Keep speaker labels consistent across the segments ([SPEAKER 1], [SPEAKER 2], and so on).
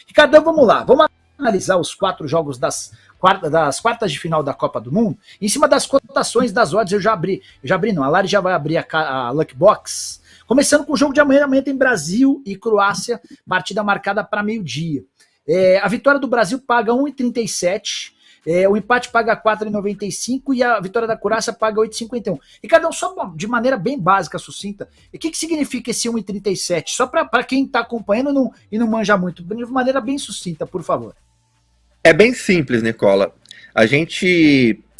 [SPEAKER 1] Ricardão, vamos lá. Vamos analisar os 4 jogos das quartas de final da Copa do Mundo. Em cima das cotações das odds, eu já abri não, a Lari já vai abrir a Lucky Box. Começando com o jogo de amanhã. Amanhã tem Brasil e Croácia, partida marcada para meio-dia. A vitória do Brasil paga 1,37. O empate paga 4,95 e a vitória da Croácia paga 8,51. E cada um só de maneira bem básica, sucinta. E o que significa esse 1,37? Só para quem está acompanhando e não manja muito, de maneira bem sucinta, por favor.
[SPEAKER 2] É bem simples, Nicola.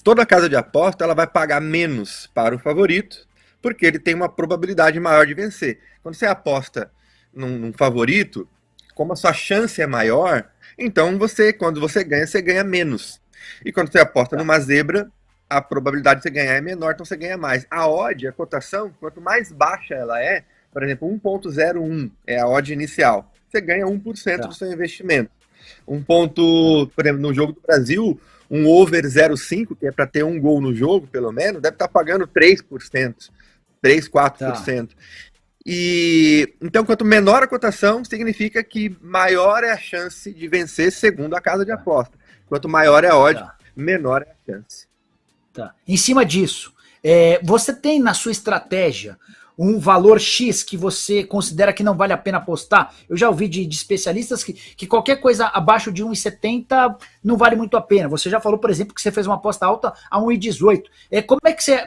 [SPEAKER 2] Toda casa de aposta, ela vai pagar menos para o favorito, porque ele tem uma probabilidade maior de vencer. Quando você aposta num favorito, como a sua chance é maior, então quando você ganha menos. E quando você aposta numa zebra, a probabilidade de você ganhar é menor, então você ganha mais. A odd, a cotação, quanto mais baixa ela é, por exemplo, 1,01 é a odd inicial, você ganha 1% do seu investimento. Por exemplo, no jogo do Brasil, um over 0,5, que é para ter um gol no jogo, pelo menos, deve estar pagando 3%, 3, 4%. Então, quanto menor a cotação, significa que maior é a chance de vencer, segundo a casa de aposta. Quanto maior é a odd, menor é a chance.
[SPEAKER 1] Em cima disso, você tem na sua estratégia um valor X que você considera que não vale a pena apostar? Eu já ouvi de especialistas que qualquer coisa abaixo de 1,70 não vale muito a pena. Você já falou, por exemplo, que você fez uma aposta alta a 1,18.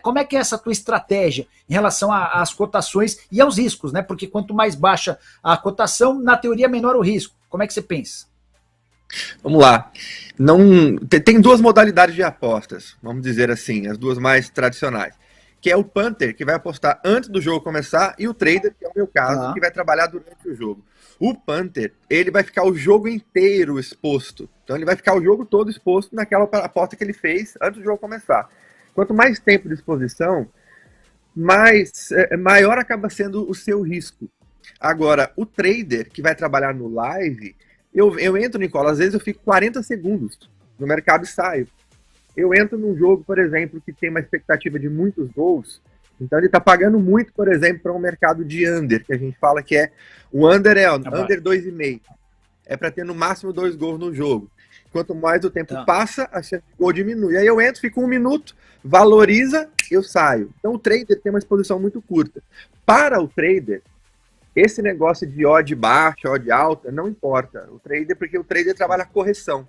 [SPEAKER 1] Como é que é essa tua estratégia em relação às cotações e aos riscos, né? Porque quanto mais baixa a cotação, na teoria, menor o risco. Como é que você pensa?
[SPEAKER 2] Vamos lá. Tem duas modalidades de apostas, vamos dizer assim, as duas mais tradicionais, que é o punter, que vai apostar antes do jogo começar, e o trader, que é o meu caso, que vai trabalhar durante o jogo. O punter, ele vai ficar o jogo inteiro exposto. Então ele vai ficar o jogo todo exposto naquela aposta que ele fez antes do jogo começar. Quanto mais tempo de exposição, maior acaba sendo o seu risco. Agora, o trader, que vai trabalhar no live, eu entro, Nicola, às vezes eu fico 40 segundos no mercado e saio. Eu entro num jogo, por exemplo, que tem uma expectativa de muitos gols, então ele está pagando muito, por exemplo, para um mercado de under, que a gente fala que o under under 2,5. É para ter no máximo 2 gols no jogo. Quanto mais o tempo passa, a chance de gol diminui. Aí eu entro, fico 1 minuto, valoriza, eu saio. Então o trader tem uma exposição muito curta. Para o trader, esse negócio de odd baixa, odd alta, não importa. Porque o trader trabalha correção.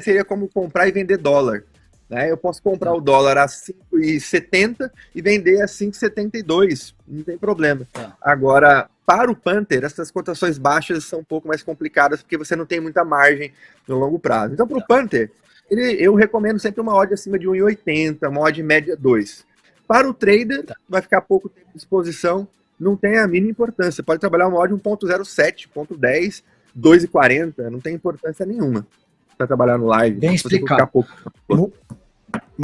[SPEAKER 2] Seria como comprar e vender dólar. Né? Eu posso comprar o dólar a 5,70 e vender a 5,72. Não tem problema. Agora, para o punter, essas cotações baixas são um pouco mais complicadas, porque você não tem muita margem no longo prazo. Então, para o punter, eu recomendo sempre uma odd acima de 1,80, uma odd média 2. Para o trader, vai ficar pouco tempo de exposição, não tem a mínima importância. Pode trabalhar uma odd 1,07, 1,10, 2,40, não tem importância nenhuma para trabalhar no live.
[SPEAKER 1] Bem explicado.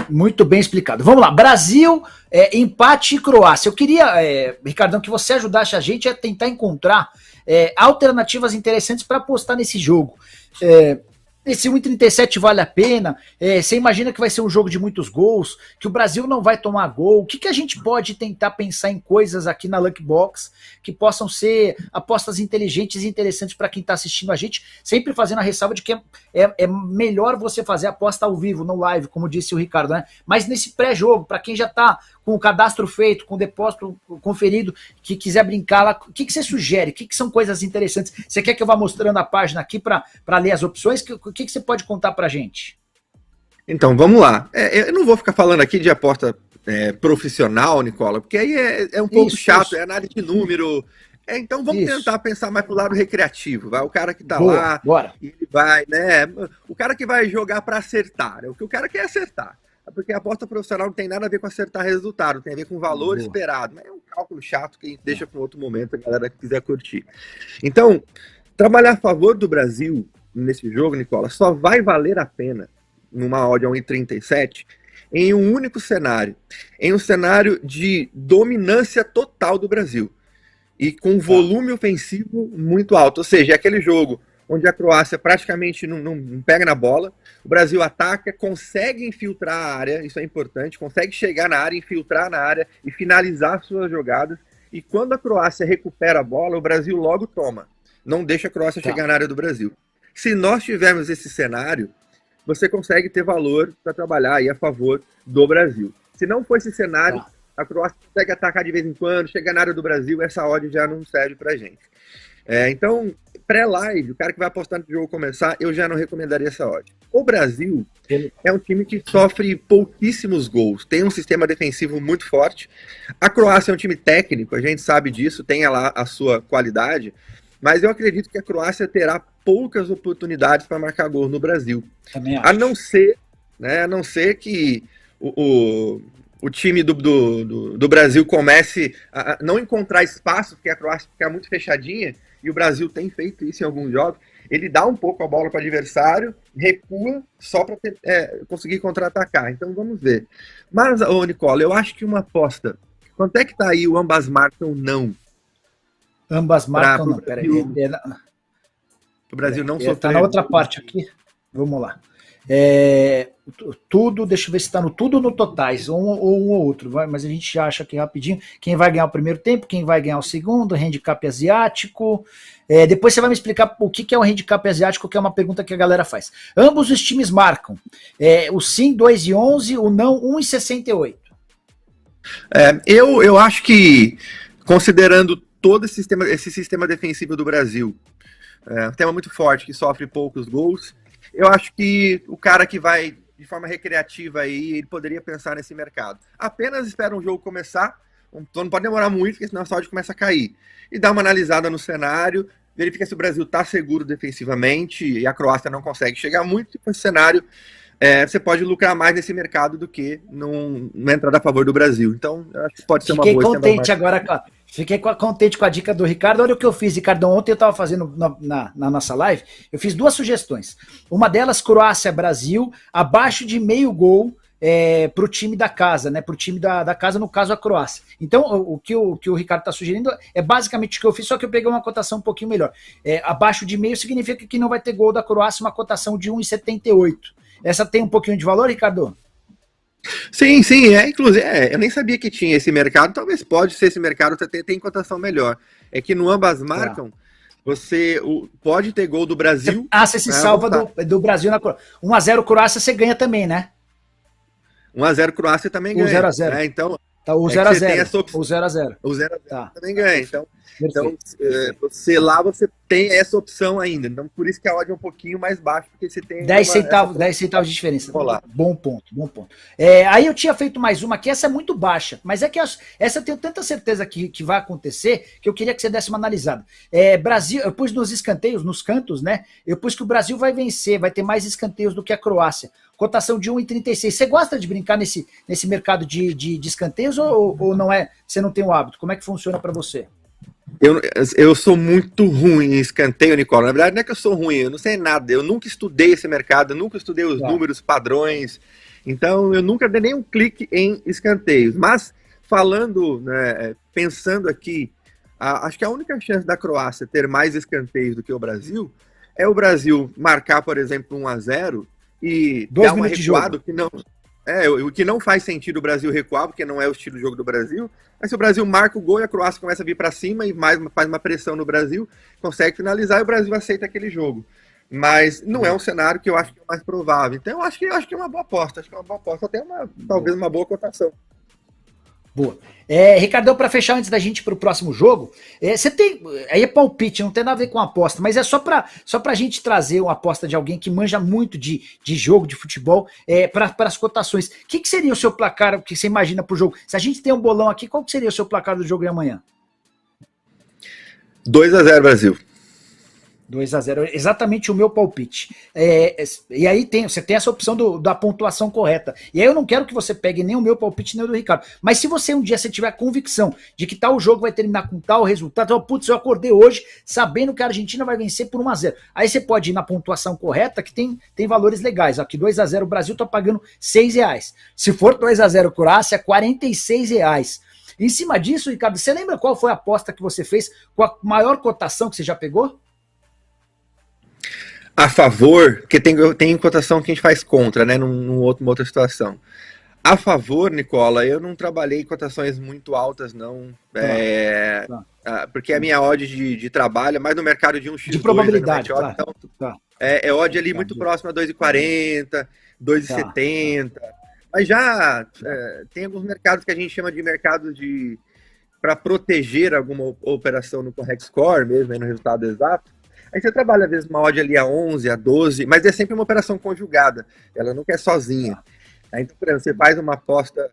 [SPEAKER 1] Muito bem explicado. Vamos lá. Brasil, empate e Croácia. Eu queria, Ricardão, que você ajudasse a gente a tentar encontrar alternativas interessantes para apostar nesse jogo. Esse 1,37 vale a pena? Você imagina que vai ser um jogo de muitos gols, que o Brasil não vai tomar gol? O que a gente pode tentar pensar em coisas aqui na Lucky Box que possam ser apostas inteligentes e interessantes para quem está assistindo a gente, sempre fazendo a ressalva de que é melhor você fazer a aposta ao vivo, no live, como disse o Ricardo, né? Mas nesse pré-jogo, para quem já está com o cadastro feito, com o depósito conferido, que quiser brincar lá, o que você sugere? O que são coisas interessantes? Você quer que eu vá mostrando a página aqui para ler as opções? O que você pode contar para a gente?
[SPEAKER 2] Então, vamos lá. Eu não vou ficar falando aqui de aposta profissional, Nicola, porque aí é um pouco chato, é análise de número. Então vamos tentar pensar mais pro lado recreativo. Vai? O cara que tá lá, ele vai, né? O cara que vai jogar para acertar. O que o cara quer acertar. Porque a aposta profissional não tem nada a ver com acertar resultado, tem a ver com valor esperado. Mas é um cálculo chato que a gente deixa para um outro momento, a galera que quiser curtir. Então, trabalhar a favor do Brasil nesse jogo, Nicola, só vai valer a pena numa odd 1,37 em um único cenário. Em um cenário de dominância total do Brasil. E com volume ofensivo muito alto. Ou seja, é aquele jogo onde a Croácia praticamente não pega na bola, o Brasil ataca, consegue infiltrar a área, isso é importante, consegue chegar na área, infiltrar na área e finalizar suas jogadas, e quando a Croácia recupera a bola, o Brasil logo toma, não deixa a Croácia chegar na área do Brasil. Se nós tivermos esse cenário, você consegue ter valor para trabalhar aí a favor do Brasil. Se não for esse cenário, a Croácia consegue atacar de vez em quando, chega na área do Brasil, essa odd já não serve para gente. Então, pré-live, o cara que vai apostar no jogo começar, eu já não recomendaria essa odd. O Brasil é um time que sofre pouquíssimos gols, tem um sistema defensivo muito forte. A Croácia é um time técnico, a gente sabe disso, tem lá a sua qualidade, mas eu acredito que a Croácia terá poucas oportunidades para marcar gol no Brasil. A não ser que o time do Brasil comece a não encontrar espaço, porque a Croácia fica muito fechadinha, e o Brasil tem feito isso em alguns jogos. Ele dá um pouco a bola para o adversário, recua só para conseguir contra-atacar. Então vamos ver. Mas, Nicola, eu acho que uma aposta. Quanto é que tá aí o ambas marcam não?
[SPEAKER 1] Ambas marcam não, peraí.
[SPEAKER 2] O Brasil não sofreu.
[SPEAKER 1] Tá na outra parte aqui. Vamos lá. Tudo, deixa eu ver se está no tudo no totais, um ou outro, mas a gente já acha aqui rapidinho quem vai ganhar o primeiro tempo, quem vai ganhar o segundo, handicap asiático. Depois você vai me explicar o que é o handicap asiático, que é uma pergunta que a galera faz. Ambos os times marcam, o sim 2,11, o não 1,68.
[SPEAKER 2] Eu acho que, considerando todo esse sistema defensivo do Brasil, um tema muito forte, que sofre poucos gols, eu acho que o cara que vai de forma recreativa aí, ele poderia pensar nesse mercado. Apenas espera um jogo começar, então não pode demorar muito, porque senão a saúde começa a cair. E dá uma analisada no cenário, verifica se o Brasil está seguro defensivamente e a Croácia não consegue chegar muito, e com esse cenário você pode lucrar mais nesse mercado do que numa entrada a favor do Brasil. Então, eu acho que pode ser uma boa.
[SPEAKER 1] Fiquei contente com a dica do Ricardo. Olha o que eu fiz, Ricardo. Ontem eu estava fazendo na nossa live, eu fiz 2 sugestões. Uma delas, Croácia-Brasil, abaixo de meio gol para o time da casa, né? Para o time da casa, no caso, a Croácia. Então, o que o Ricardo está sugerindo é basicamente o que eu fiz, só que eu peguei uma cotação um pouquinho melhor. Abaixo de meio significa que não vai ter gol da Croácia, uma cotação de 1,78. Essa tem um pouquinho de valor, Ricardo?
[SPEAKER 2] Sim, inclusive, eu nem sabia que tinha esse mercado, talvez pode ser esse mercado, tem cotação melhor. É que no ambas marcam, você pode ter gol do Brasil.
[SPEAKER 1] Você se salva do Brasil na Croácia. 1-0 Croácia você ganha também, né?
[SPEAKER 2] 1-0 Croácia também ganha.
[SPEAKER 1] O 0-0.
[SPEAKER 2] Então,
[SPEAKER 1] tá, o 0-0. O 0-0.
[SPEAKER 2] O 0-0 também ganha. Então você tem essa opção ainda. Então, por isso que a odd é um pouquinho mais baixa, porque você tem
[SPEAKER 1] 10 centavos de diferença.
[SPEAKER 2] Olá.
[SPEAKER 1] Bom ponto. Aí eu tinha feito mais uma, que essa é muito baixa, mas é que essa eu tenho tanta certeza que vai acontecer, que eu queria que você desse uma analisada. Brasil, eu pus nos escanteios, nos cantos, né? Eu pus que o Brasil vai vencer, vai ter mais escanteios do que a Croácia. Cotação de 1,36. Você gosta de brincar nesse mercado de escanteios ou não é? Você não tem o hábito? Como é que funciona para você?
[SPEAKER 2] Eu sou muito ruim em escanteio, Nicola. Na verdade, não é que eu sou ruim, eu não sei nada. Eu nunca estudei esse mercado, eu nunca estudei os números, padrões. Então, eu nunca dei nenhum clique em escanteios. Mas, pensando aqui, acho que a única chance da Croácia ter mais escanteios do que o Brasil é o Brasil marcar, por exemplo, 1-0 e dar uma recuada que não... o que não faz sentido o Brasil recuar, porque não é o estilo de jogo do Brasil. Mas se o Brasil marca o gol e a Croácia começa a vir para cima e faz uma pressão no Brasil, consegue finalizar e o Brasil aceita aquele jogo. Mas não é um cenário que eu acho que é o mais provável. Então eu acho que é uma boa aposta. Acho que é uma boa aposta, até talvez uma boa cotação.
[SPEAKER 1] Boa. Ricardão, para fechar antes da gente ir para o próximo jogo, você tem. Aí é palpite, não tem nada a ver com aposta, mas é só para a gente trazer uma aposta de alguém que manja muito de jogo, de futebol, para as cotações. O que seria o seu placar, o que você imagina para o jogo? Se a gente tem um bolão aqui, qual que seria o seu placar do jogo de amanhã?
[SPEAKER 2] 2-0 Brasil.
[SPEAKER 1] 2-0, exatamente o meu palpite. E aí você tem essa opção da pontuação correta. E aí eu não quero que você pegue nem o meu palpite, nem o do Ricardo. Mas se você um dia tiver a convicção de que tal jogo vai terminar com tal resultado, eu acordei hoje sabendo que a Argentina vai vencer por 1-0. Aí você pode ir na pontuação correta, que tem valores legais. Aqui 2-0 o Brasil tá pagando R$6. Se for 2-0 Croácia, R$46. Em cima disso, Ricardo, você lembra qual foi a aposta que você fez com a maior cotação que você já pegou?
[SPEAKER 2] A favor, porque tem cotação que a gente faz contra, né, numa outra situação. A favor, Nicola, eu não trabalhei cotações muito altas, não. Porque a minha odd de trabalho é mais no mercado de 1x2.
[SPEAKER 1] De probabilidade,
[SPEAKER 2] né,
[SPEAKER 1] claro.
[SPEAKER 2] É odd ali muito próximo a 2,40, 2,70. Mas já tem alguns mercados que a gente chama de mercado para proteger alguma operação no correct score, mesmo aí no resultado exato. Aí você trabalha, às vezes, uma odd ali a 11, a 12, mas é sempre uma operação conjugada. Ela nunca é sozinha. Aí, então, por exemplo, você faz uma aposta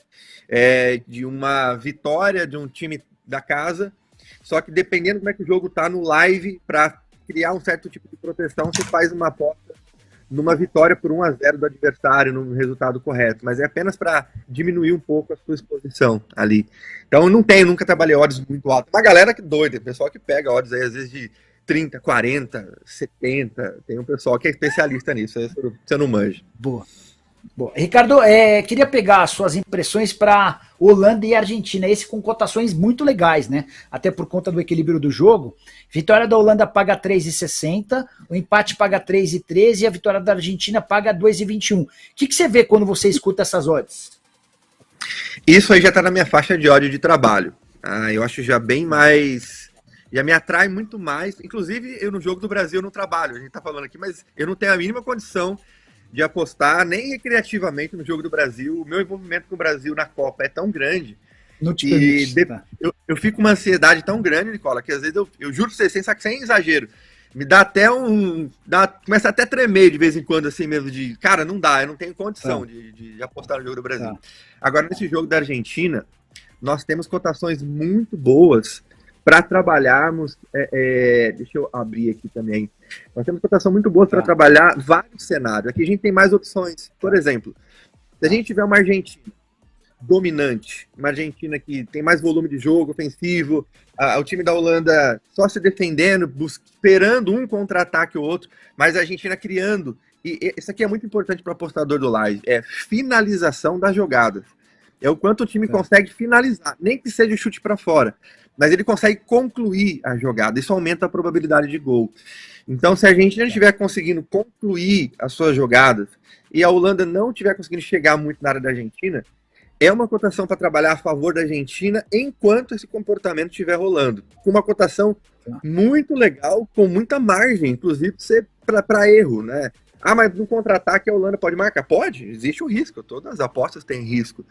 [SPEAKER 2] de uma vitória de um time da casa, só que dependendo como é que o jogo tá no live, para criar um certo tipo de proteção, você faz uma aposta numa vitória por 1-0 do adversário, no resultado correto, mas é apenas para diminuir um pouco a sua exposição ali. Então nunca trabalhei odds muito altas. Uma galera que doida, pessoal que pega odds aí às vezes de 30, 40, 70, tem um pessoal que é especialista nisso, aí você não manja.
[SPEAKER 1] Boa. Bom, Ricardo, queria pegar as suas impressões para Holanda e Argentina, esse com cotações muito legais, né? Até por conta do equilíbrio do jogo. Vitória da Holanda paga 3,60, o empate paga 3,13 e a vitória da Argentina paga 2,21. O que você vê quando você escuta essas odds?
[SPEAKER 2] Isso aí já está na minha faixa de ódio de trabalho. Eu acho já bem mais... Já me atrai muito mais. Inclusive, eu no jogo do Brasil não trabalho, a gente está falando aqui, mas eu não tenho a mínima condição de apostar nem recreativamente no jogo do Brasil. O meu envolvimento com o Brasil na Copa é tão grande eu fico com uma ansiedade tão grande, Nicola, que às vezes eu juro pra você, sem exagero, me dá até começa até a tremer de vez em quando, assim mesmo, de cara, não dá, eu não tenho condição de apostar no jogo do Brasil. Agora, nesse jogo da Argentina, nós temos cotações muito boas para trabalharmos, deixa eu abrir aqui também. Nós temos cotação muito boa para trabalhar vários cenários. Aqui a gente tem mais opções. Por exemplo, se a gente tiver uma Argentina dominante, uma Argentina que tem mais volume de jogo ofensivo, o time da Holanda só se defendendo, esperando um contra-ataque ou outro, mas a Argentina criando. E isso aqui é muito importante para o apostador do live, é finalização das jogadas. É o quanto o time consegue finalizar, nem que seja o chute para fora, mas ele consegue concluir a jogada. Isso aumenta a probabilidade de gol. Então, se a Argentina estiver conseguindo concluir as suas jogadas e a Holanda não estiver conseguindo chegar muito na área da Argentina, é uma cotação para trabalhar a favor da Argentina enquanto esse comportamento estiver rolando. Com uma cotação muito legal, com muita margem, inclusive para erro, né? Mas no contra-ataque a Holanda pode marcar? Pode, existe o risco, todas as apostas têm risco.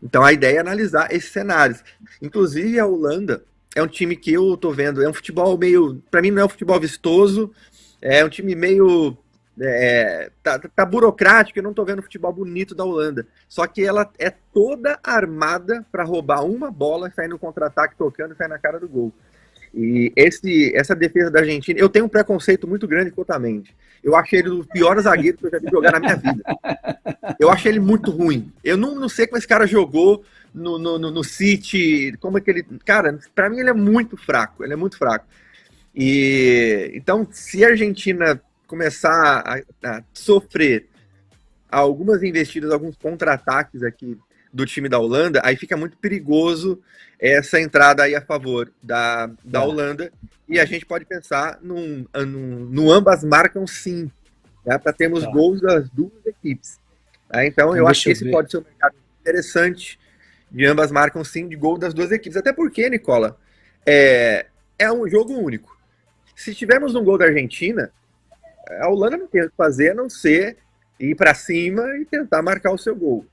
[SPEAKER 2] Então a ideia é analisar esses cenários. Inclusive a Holanda é um time que eu tô vendo, é um futebol meio, para mim não é um futebol vistoso, é um time meio tá burocrático, eu não tô vendo o futebol bonito da Holanda. Só que ela é toda armada para roubar uma bola, sair no contra-ataque tocando e sair na cara do gol. E essa defesa da Argentina, eu tenho um preconceito muito grande com o Otamendi. Eu achei ele um dos piores zagueiros que eu já vi jogar na minha vida. Eu achei ele muito ruim. Eu não sei como esse cara jogou no City, como é que ele... Cara, pra mim ele é muito fraco, E então, se a Argentina começar a sofrer algumas investidas, alguns contra-ataques aqui do time da Holanda, aí fica muito perigoso essa entrada aí a favor da Holanda, e a gente pode pensar no ambas marcam sim, né, para termos gols das duas equipes. Então eu acho que esse pode ser um mercado interessante, de ambas marcam sim, de gol das duas equipes, até porque, Nicola, é um jogo único. Se tivermos um gol da Argentina, a Holanda não tem o que fazer a não ser ir para cima e tentar marcar o seu gol,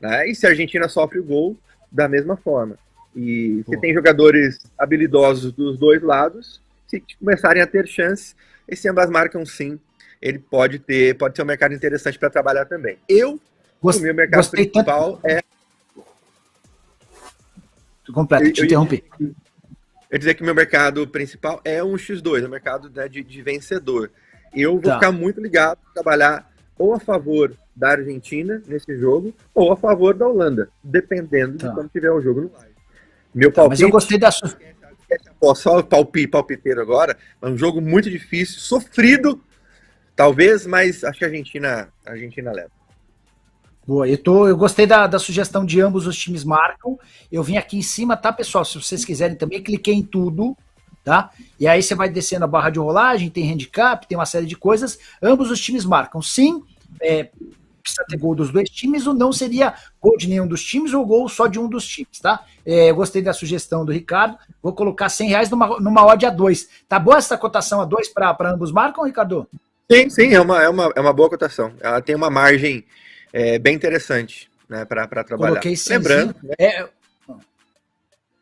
[SPEAKER 2] né? E se a Argentina sofre o gol, da mesma forma. E se tem jogadores habilidosos dos dois lados, se começarem a ter chance, esse ambas marcam sim, ele pode ser um mercado interessante para trabalhar também. O meu mercado principal
[SPEAKER 1] Completo, te interrompi.
[SPEAKER 2] Eu dizer que o meu mercado principal é um X2, é um mercado, né, de vencedor. Eu vou ficar muito ligado para trabalhar ou a favor da Argentina nesse jogo, ou a favor da Holanda, dependendo de como tiver o jogo no live. Meu palpite,
[SPEAKER 1] mas eu gostei da sua...
[SPEAKER 2] Só palpiteiro agora, é um jogo muito difícil, sofrido, talvez, mas acho que a Argentina leva.
[SPEAKER 1] Boa, eu gostei da sugestão de ambos os times marcam. Eu vim aqui em cima, tá, pessoal? Se vocês quiserem também, cliquei em tudo, tá? E aí você vai descendo a barra de rolagem, tem handicap, tem uma série de coisas. Ambos os times marcam. Sim, precisa ter gol dos dois times, ou não seria gol de nenhum dos times ou gol só de um dos times, tá? Eu gostei da sugestão do Ricardo. Vou colocar R$100 numa odd a 2. Tá boa essa cotação a 2 para ambos marcam, Ricardo?
[SPEAKER 2] Sim, sim, é uma boa cotação. Ela tem uma margem bem interessante, né, para trabalhar.
[SPEAKER 1] Coloquei cenzinho.
[SPEAKER 2] Lembrando, né,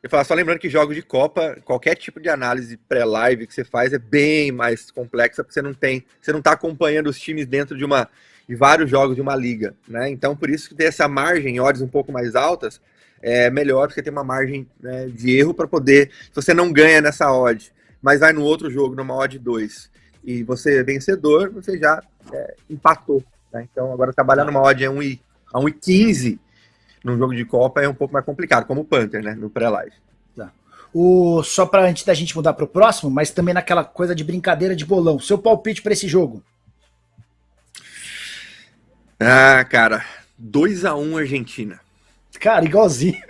[SPEAKER 2] eu falo, só lembrando que jogos de Copa, qualquer tipo de análise pré-live que você faz é bem mais complexa, porque você não está acompanhando os times dentro de vários jogos de uma liga, né? Então, por isso que ter essa margem, odds um pouco mais altas, é melhor, porque tem uma margem, né, de erro para poder, se você não ganha nessa odd, mas vai no outro jogo, numa odd 2, e você é vencedor, você já empatou, né? Então, agora trabalhar
[SPEAKER 1] Tá,
[SPEAKER 2] numa odd a 1,15 num jogo de Copa é um pouco mais complicado, como o Panther, né, no pré-live.
[SPEAKER 1] tá. Só para antes da gente mudar para o próximo, mas também naquela coisa de brincadeira de bolão. Seu palpite para esse jogo?
[SPEAKER 2] Ah, cara, 2-1 Argentina.
[SPEAKER 1] Cara, igualzinho.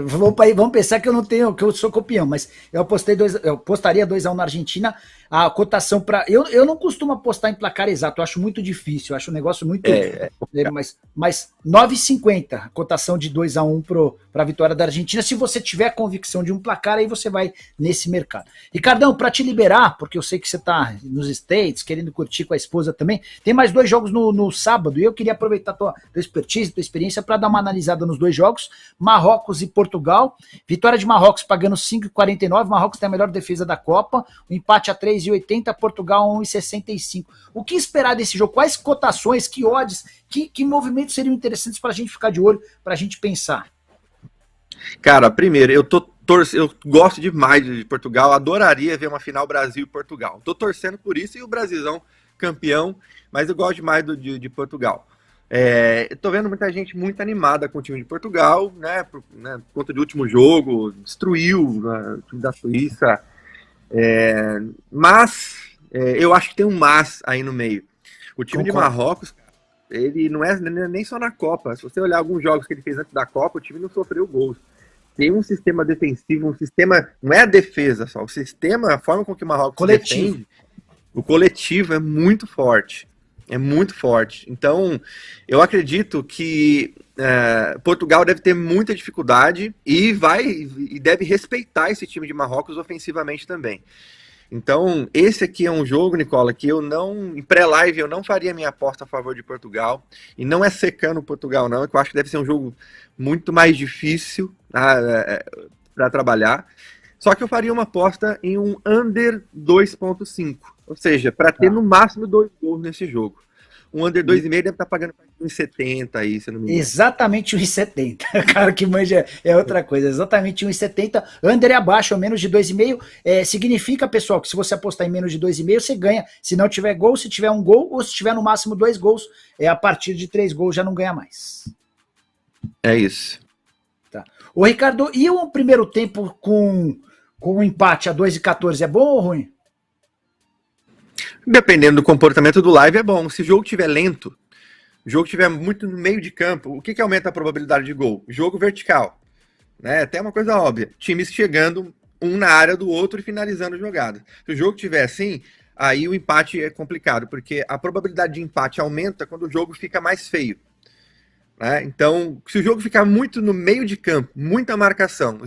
[SPEAKER 1] Vamos pensar que eu não tenho, que eu sou campeão, mas eu apostaria 2-1 na Argentina. A cotação para eu não costumo apostar em placar exato, eu acho muito difícil, eu acho um negócio muito mas 9,50 cotação de 2-1 para a vitória da Argentina. Se você tiver convicção de um placar, aí você vai nesse mercado. Ricardão, para te liberar, porque eu sei que você está nos States, querendo curtir com a esposa também, tem mais 2 jogos no sábado, e eu queria aproveitar tua expertise, tua experiência, para dar uma analisada nos 2 jogos, Marrocos e Portugal. Vitória de Marrocos pagando 5,49, Marrocos tem a melhor defesa da Copa, o empate a 3,80, Portugal 1,65. O que esperar desse jogo? Quais cotações, que odds, que movimentos seriam interessantes para a gente ficar de olho, para a gente pensar?
[SPEAKER 2] Cara, primeiro, eu gosto demais de Portugal, adoraria ver uma final Brasil e Portugal. Tô torcendo por isso e o Brasilzão campeão, mas eu gosto demais de Portugal. Eu tô vendo muita gente muito animada com o time de Portugal, né, por conta do último jogo, destruiu, né, o time da Suíça, mas eu acho que tem um mas aí no meio. O time de Marrocos, ele não é nem só na Copa. Se você olhar alguns jogos que ele fez antes da Copa, o time não sofreu gols. Tem um sistema defensivo, um sistema, não é a defesa só, o sistema, a forma com que o Marrocos defende, o coletivo é muito forte. É muito forte. Então, eu acredito que Portugal deve ter muita dificuldade e deve respeitar esse time de Marrocos ofensivamente também. Então, esse aqui é um jogo, Nicola, que em pré-live, eu não faria minha aposta a favor de Portugal. E não é secando Portugal, não, é que eu acho que deve ser um jogo muito mais difícil para trabalhar. Só que eu faria uma aposta em um under 2,5. Ou seja, para ter no máximo 2 gols nesse jogo. Um under 2,5 deve estar pagando 1,70 aí, se não me engano.
[SPEAKER 1] Exatamente 1,70. Cara que manja é outra coisa. Exatamente 1,70. Under é abaixo, ou menos de 2,5. Significa, pessoal, que se você apostar em menos de 2,5, você ganha. Se não tiver gol, se tiver um gol, ou se tiver no máximo 2 gols, a partir de 3 gols já não ganha mais.
[SPEAKER 2] É isso.
[SPEAKER 1] Tá. Ô, Ricardo, e o primeiro tempo com um empate a 2,14 é bom ou ruim?
[SPEAKER 2] Dependendo do comportamento do live, é bom. Se o jogo estiver lento, o jogo estiver muito no meio de campo, o que aumenta a probabilidade de gol? Jogo vertical. Né? Até uma coisa óbvia. Times chegando um na área do outro e finalizando jogada. Se o jogo estiver assim, aí o empate é complicado, porque a probabilidade de empate aumenta quando o jogo fica mais feio. Né? Então, se o jogo ficar muito no meio de campo, muita marcação,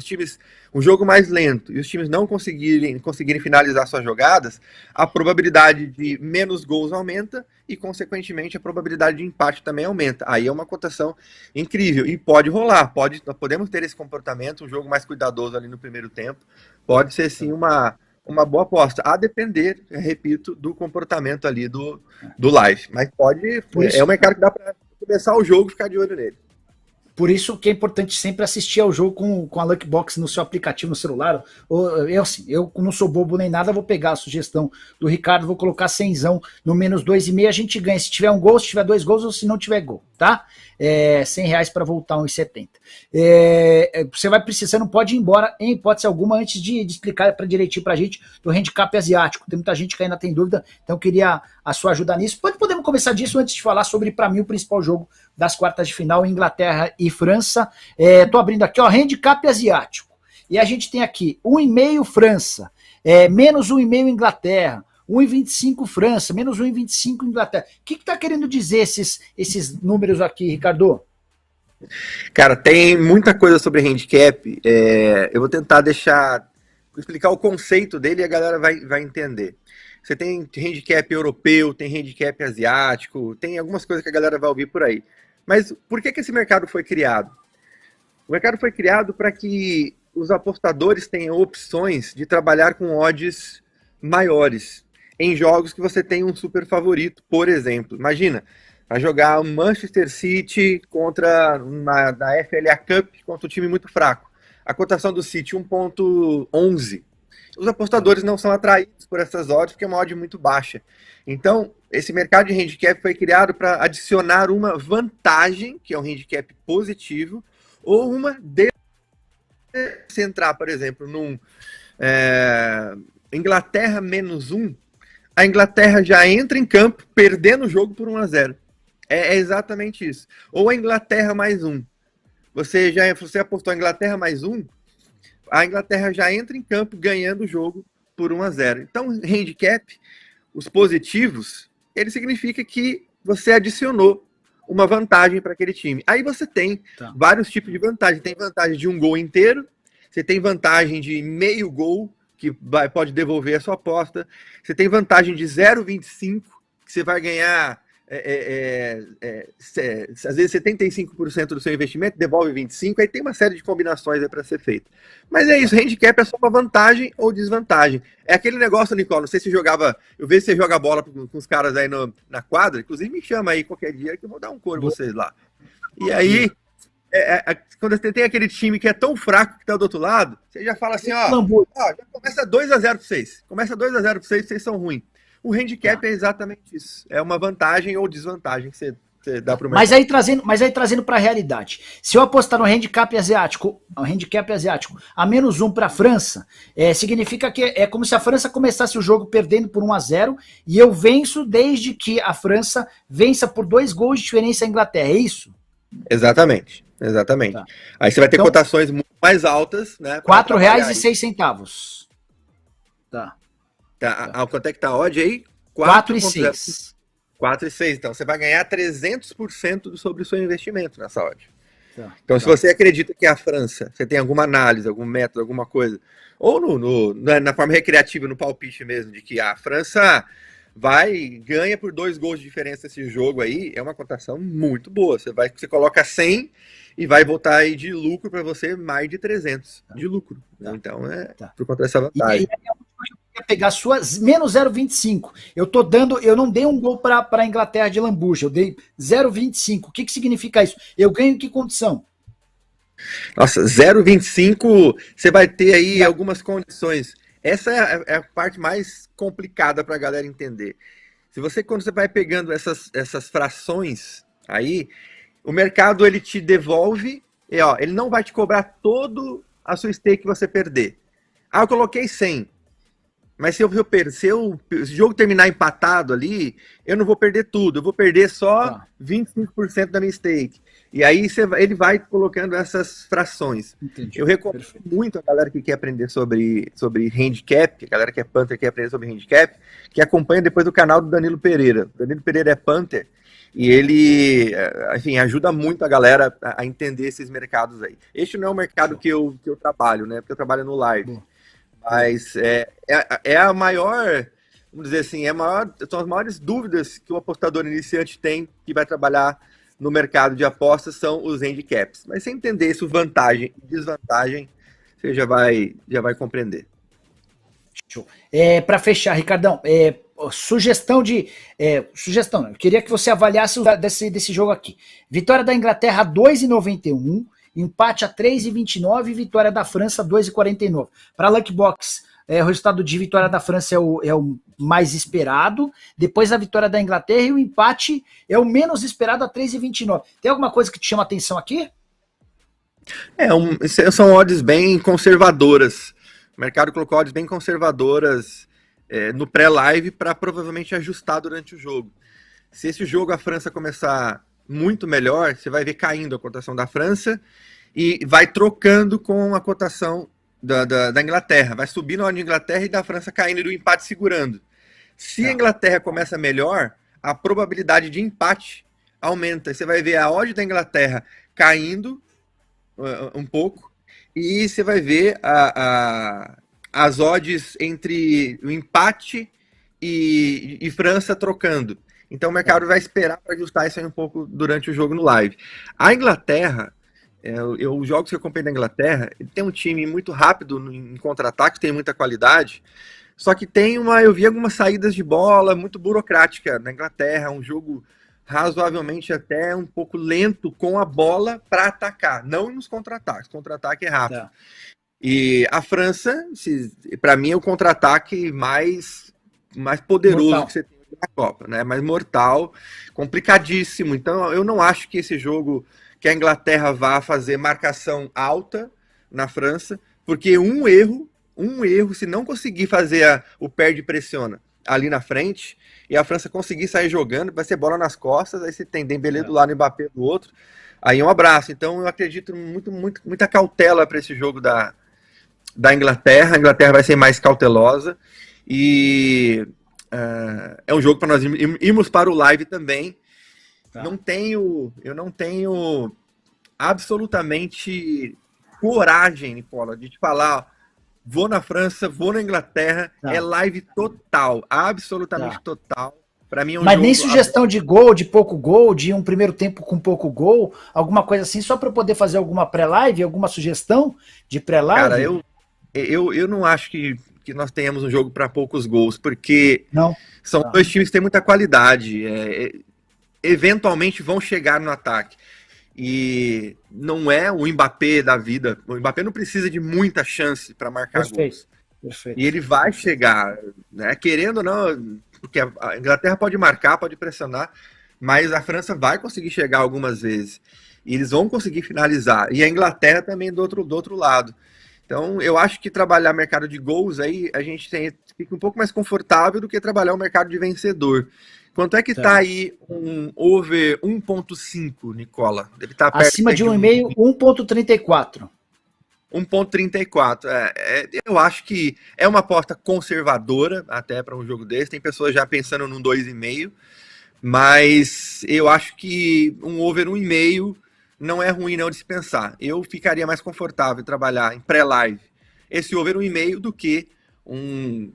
[SPEAKER 2] um jogo mais lento e os times não conseguirem finalizar suas jogadas, a probabilidade de menos gols aumenta e, consequentemente, a probabilidade de empate também aumenta. Aí é uma cotação incrível e pode rolar, nós podemos ter esse comportamento, um jogo mais cuidadoso ali no primeiro tempo, pode ser sim uma boa aposta, a depender, repito, do comportamento ali do live. Mas é um mercado que dá para começar o jogo e ficar de olho nele.
[SPEAKER 1] Por isso que é importante sempre assistir ao jogo com a Lucky Box no seu aplicativo no celular. Eu não sou bobo nem nada, vou pegar a sugestão do Ricardo, vou colocar 100zão no menos 2,5, a gente ganha. Se tiver um gol, se tiver 2 gols ou se não tiver gol, tá? R$100 para voltar 1,70. Você não pode ir embora, em hipótese alguma, antes de explicar direitinho pra gente do handicap asiático. Tem muita gente que ainda tem dúvida, então eu queria a sua ajuda nisso. Podemos começar disso antes de falar sobre, para mim, o principal jogo das quartas de final, Inglaterra e França. Tô abrindo aqui, ó, handicap asiático. E a gente tem aqui 1,5 França, menos 1,5 Inglaterra, 1,25 França, menos 1,25 Inglaterra. O que está querendo dizer esses números aqui, Ricardo?
[SPEAKER 2] Cara, tem muita coisa sobre handicap. Eu vou tentar explicar o conceito dele e a galera vai entender. você tem handicap europeu, tem handicap asiático, tem algumas coisas que a galera vai ouvir por aí. Mas por que esse mercado foi criado? O mercado foi criado para que os apostadores tenham opções de trabalhar com odds maiores em jogos que você tem um super favorito, por exemplo. Imagina, vai jogar o Manchester City na FLA Cup contra um time muito fraco. A cotação do City 1,11. Os apostadores não são atraídos por essas odds porque é uma odd muito baixa. Então, esse mercado de handicap foi criado para adicionar uma vantagem, que é um handicap positivo, ou uma se entrar, por exemplo, num Inglaterra -1, a Inglaterra já entra em campo perdendo o jogo por 1-0. É exatamente isso. Ou a Inglaterra +1. Você apostou a Inglaterra +1, a Inglaterra já entra em campo ganhando o jogo por 1-0. Então, handicap, os positivos, ele significa que você adicionou uma vantagem para aquele time. Aí você tem vários tipos de vantagem. Tem vantagem de um gol inteiro, você tem vantagem de meio gol, que pode devolver a sua aposta. Você tem vantagem de 0,25, que você vai ganhar, às vezes, 75% do seu investimento, devolve 25%, aí tem uma série de combinações para ser feita. Mas é isso, handicap é só uma vantagem ou desvantagem. É aquele negócio, Nicola, não sei se jogava, eu vejo você joga bola com os caras aí na quadra, inclusive me chama aí qualquer dia que eu vou dar um couro vocês lá. E aí, quando você tem aquele time que é tão fraco que tá do outro lado, você já fala assim, ó já começa 2-0 para vocês. Começa 2-0 para vocês são ruins. O handicap é exatamente isso. É uma vantagem ou desvantagem que você dá para o mercado.
[SPEAKER 1] Mas aí trazendo para a realidade. Se eu apostar no handicap asiático a -1 para a França, significa que é como se a França começasse o jogo perdendo por 1-0 e eu venço desde que a França vença por 2 gols de diferença à Inglaterra. É isso?
[SPEAKER 2] Exatamente. Tá. Aí você vai ter cotações muito mais altas, né?
[SPEAKER 1] R$ 4,06. Tá.
[SPEAKER 2] Quanto é que tá a odd aí?
[SPEAKER 1] 4,06.
[SPEAKER 2] 4,6. Então, você vai ganhar 300% sobre o seu investimento nessa odd. Então, se você acredita que a França, você tem alguma análise, algum método, alguma coisa, ou na forma recreativa, no palpite mesmo, de que a França ganha por 2 gols de diferença esse jogo aí, é uma cotação muito boa. Você coloca 100 e vai voltar aí de lucro para você mais de 300 de lucro. Então, por conta dessa vantagem.
[SPEAKER 1] Pegar suas menos 0,25. Eu não dei um gol para a Inglaterra de lambuja, eu dei 0,25. O que significa isso? Eu ganho em que condição?
[SPEAKER 2] Nossa, 0,25, você vai ter aí algumas condições. Essa é a parte mais complicada para a galera entender. Quando você vai pegando essas frações aí, o mercado ele te devolve, ele não vai te cobrar todo a sua stake que você perder. Eu coloquei 100. Mas se o jogo terminar empatado ali, eu não vou perder tudo, eu vou perder só 25% da minha stake. E aí ele vai colocando essas frações. Entendi. Eu recomendo muito a galera que quer aprender sobre handicap, a galera que é punter quer aprender sobre handicap, que acompanha depois o canal do Danilo Pereira. O Danilo Pereira é punter e ele, enfim, ajuda muito a galera a entender esses mercados aí. Este não é o mercado que eu trabalho, né? Porque eu trabalho no live. Mas é a maior, vamos dizer assim, são as maiores dúvidas que o apostador iniciante tem que vai trabalhar no mercado de apostas são os handicaps. Mas sem entender isso, vantagem e desvantagem, você já vai compreender.
[SPEAKER 1] Show. Para fechar, Ricardão, sugestão, eu queria que você avaliasse desse jogo aqui. Vitória da Inglaterra 2,91. Empate a 3,29 e vitória da França 2,49. Para a Lucky Box, o resultado de vitória da França é o mais esperado. Depois a vitória da Inglaterra e o empate é o menos esperado a 3,29. Tem alguma coisa que te chama atenção aqui?
[SPEAKER 2] São odds bem conservadoras. O mercado colocou odds bem conservadoras no pré-live para provavelmente ajustar durante o jogo. Se esse jogo a França começar muito melhor, você vai ver caindo a cotação da França e vai trocando com a cotação da Inglaterra. Vai subindo a odd de Inglaterra e da França caindo e do empate segurando. Se a Inglaterra começa melhor, a probabilidade de empate aumenta. Você vai ver a odd da Inglaterra caindo um pouco e você vai ver as odds entre o empate e França trocando. Então o mercado vai esperar para ajustar isso aí um pouco durante o jogo no live. A Inglaterra, os jogos que eu comprei na Inglaterra, ele tem um time muito rápido em contra-ataque, tem muita qualidade, só que eu vi algumas saídas de bola muito burocrática na Inglaterra, um jogo razoavelmente até um pouco lento com a bola para atacar, não nos contra-ataques, contra-ataque é rápido. Tá. E a França, para mim, é o contra-ataque mais poderoso mortal que você tem na Copa, né? Mais mortal, complicadíssimo. Então, eu não acho que esse jogo, que a Inglaterra vá fazer marcação alta na França, porque um erro, se não conseguir fazer o perde-pressiona ali na frente, e a França conseguir sair jogando, vai ser bola nas costas, aí você tem Dembélé do lado e Mbappé do outro, aí um abraço. Então, eu acredito muita cautela para esse jogo da Inglaterra. A Inglaterra vai ser mais cautelosa e é um jogo para nós irmos para o live também. Tá. Eu não tenho absolutamente coragem, Nicola, de te falar, vou na França, vou na Inglaterra, tá. É live total, absolutamente total. Para mim é um
[SPEAKER 1] Mas
[SPEAKER 2] jogo...
[SPEAKER 1] nem sugestão de gol, de pouco gol, de um primeiro tempo com pouco gol, alguma coisa assim, só para poder fazer alguma pré-live, alguma sugestão de pré-live?
[SPEAKER 2] Cara, eu não acho que nós tenhamos um jogo para poucos gols, porque são dois times que têm muita qualidade, eventualmente vão chegar no ataque. E não é o Mbappé da vida. O Mbappé não precisa de muita chance para marcar gols. Perfeito. E ele vai chegar, né? Querendo ou não, porque a Inglaterra pode marcar, pode pressionar, mas a França vai conseguir chegar algumas vezes. E eles vão conseguir finalizar. E a Inglaterra também do outro lado. Então, eu acho que trabalhar mercado de gols aí, a gente fica um pouco mais confortável do que trabalhar o mercado de vencedor. Quanto é que tá aí um over 1.5, Nicola? Deve estar perto
[SPEAKER 1] acima de 1,5, 1.34.
[SPEAKER 2] 1.34. Eu acho que é uma aposta conservadora até para um jogo desse. Tem pessoas já pensando num 2,5, mas eu acho que um over 1,5 não é ruim não de se pensar. Eu ficaria mais confortável em trabalhar em pré-live esse over 1,5 do que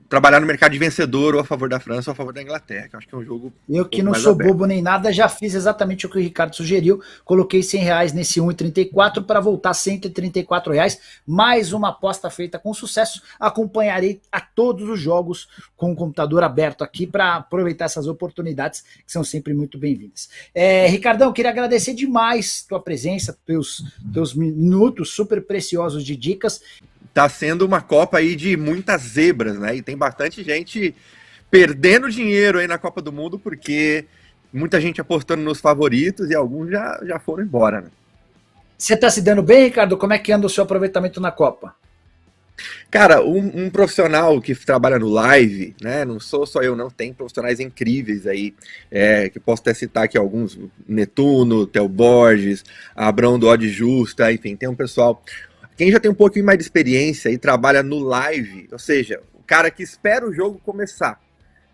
[SPEAKER 2] trabalhar no mercado de vencedor ou a favor da França ou a favor da Inglaterra, que eu acho que é um jogo...
[SPEAKER 1] Eu que não sou bobo nem nada, já fiz exatamente o que o Ricardo sugeriu, coloquei R$100 nesse 1,34 para voltar R$134, mais uma aposta feita com sucesso. Acompanharei a todos os jogos com o computador aberto aqui para aproveitar essas oportunidades que são sempre muito bem-vindas. Ricardão, queria agradecer demais tua presença, teus minutos super preciosos de dicas.
[SPEAKER 2] Tá sendo uma Copa aí de muitas zebras, né? E tem bastante gente perdendo dinheiro aí na Copa do Mundo, porque muita gente apostando nos favoritos e alguns já foram embora, né?
[SPEAKER 1] Você tá se dando bem, Ricardo? Como é que anda o seu aproveitamento na Copa?
[SPEAKER 2] Cara, um profissional que trabalha no live, né? Não sou só eu, não. Tem profissionais incríveis aí, que posso até citar aqui alguns: Netuno, Theo Borges, Abrão do Odd Justa, enfim, tem um pessoal... Quem já tem um pouquinho mais de experiência e trabalha no live, ou seja, o cara que espera o jogo começar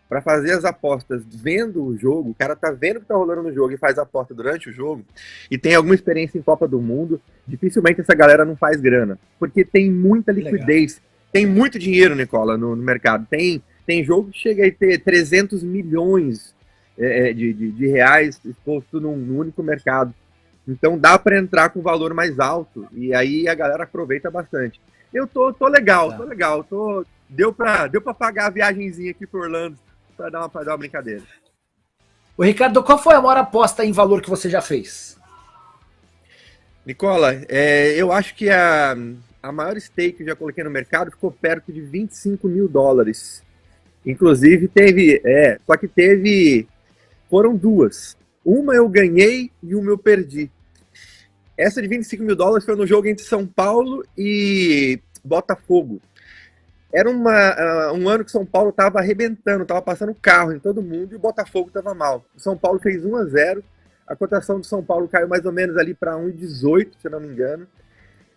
[SPEAKER 2] para fazer as apostas vendo o jogo, o cara tá vendo o que tá rolando no jogo e faz a aposta durante o jogo, e tem alguma experiência em Copa do Mundo, dificilmente essa galera não faz grana, porque tem muita liquidez, tem muito dinheiro, Nicola, no mercado. Tem jogo que chega a ter 300 milhões de reais exposto num único mercado. Então dá para entrar com valor mais alto e aí a galera aproveita bastante. Eu tô legal, deu para pagar a viagenzinha aqui para Orlando para dar uma brincadeira.
[SPEAKER 1] Ô Ricardo, qual foi a maior aposta em valor que você já fez?
[SPEAKER 2] Nicola, eu acho que a maior stake que eu já coloquei no mercado ficou perto de $25 mil. Inclusive foram duas. Uma eu ganhei e uma eu perdi. Essa de $25 mil foi no jogo entre São Paulo e Botafogo. Era um ano que São Paulo estava arrebentando, estava passando carro em todo mundo e o Botafogo estava mal. O São Paulo fez 1-0, a cotação do São Paulo caiu mais ou menos ali para 1,18, se eu não me engano.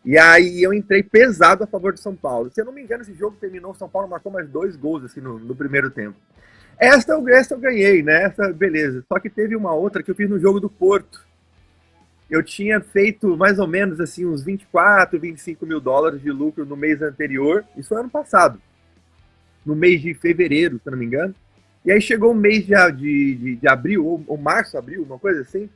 [SPEAKER 2] E aí eu entrei pesado a favor do São Paulo. Se eu não me engano, esse jogo terminou, o São Paulo marcou mais 2 gols assim, no primeiro tempo. Essa eu ganhei, né? Essa, beleza. Só que teve uma outra que eu fiz no jogo do Porto. Eu tinha feito mais ou menos assim uns $24, $25 mil de lucro no mês anterior. Isso foi ano passado. No mês de fevereiro, se eu não me engano. E aí chegou o mês de abril, ou março, abril, uma coisa assim,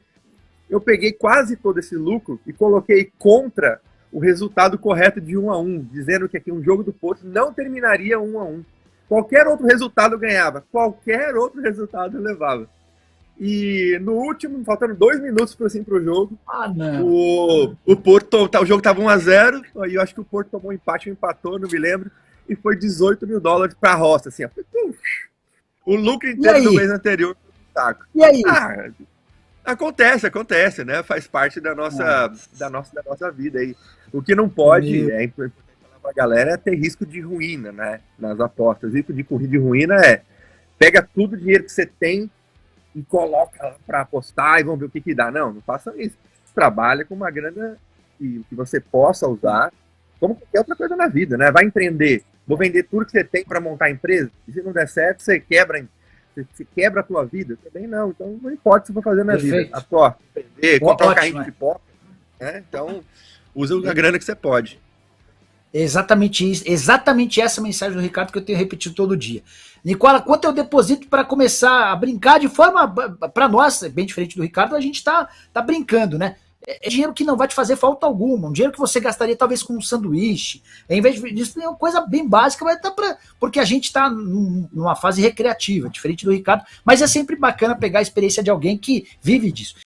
[SPEAKER 2] eu peguei quase todo esse lucro e coloquei contra o resultado correto de 1-1, dizendo que aqui um jogo do Porto não terminaria 1-1. Qualquer outro resultado eu ganhava, qualquer outro resultado eu levava. E no último, faltando 2 minutos assim, pro jogo, o Porto, o jogo tava 1-0, aí eu acho que o Porto tomou um empate, empatou, não me lembro, e foi $18 mil pra roça, assim, ó. O lucro inteiro do mês anterior. Saco.
[SPEAKER 1] E aí?
[SPEAKER 2] Acontece, né? Faz parte da nossa vida aí. O que não pode, é importante falar pra galera, é ter risco de ruína, né? Nas apostas. Risco de ruína é pega tudo o dinheiro que você tem e coloca lá pra apostar e vamos ver o que dá. Não faça isso. Trabalha com uma grana que você possa usar como qualquer outra coisa na vida, né? Vai empreender. Vou vender tudo que você tem para montar a empresa. E se não der certo, você quebra a tua vida. Também não. Então, não importa o que você for fazer na vida. Aposta, empreender, comprar um carrinho de pipoca. Né? Então, usa a grana que você pode.
[SPEAKER 1] Exatamente isso. Exatamente essa mensagem do Ricardo que eu tenho repetido todo dia. Nicola, quanto eu deposito para começar a brincar de forma, para nós, bem diferente do Ricardo, a gente tá brincando, né? É dinheiro que não vai te fazer falta alguma, um dinheiro que você gastaria talvez com um sanduíche, em vez disso é uma coisa bem básica, mas tá porque a gente está numa fase recreativa, diferente do Ricardo, mas é sempre bacana pegar a experiência de alguém que vive disso.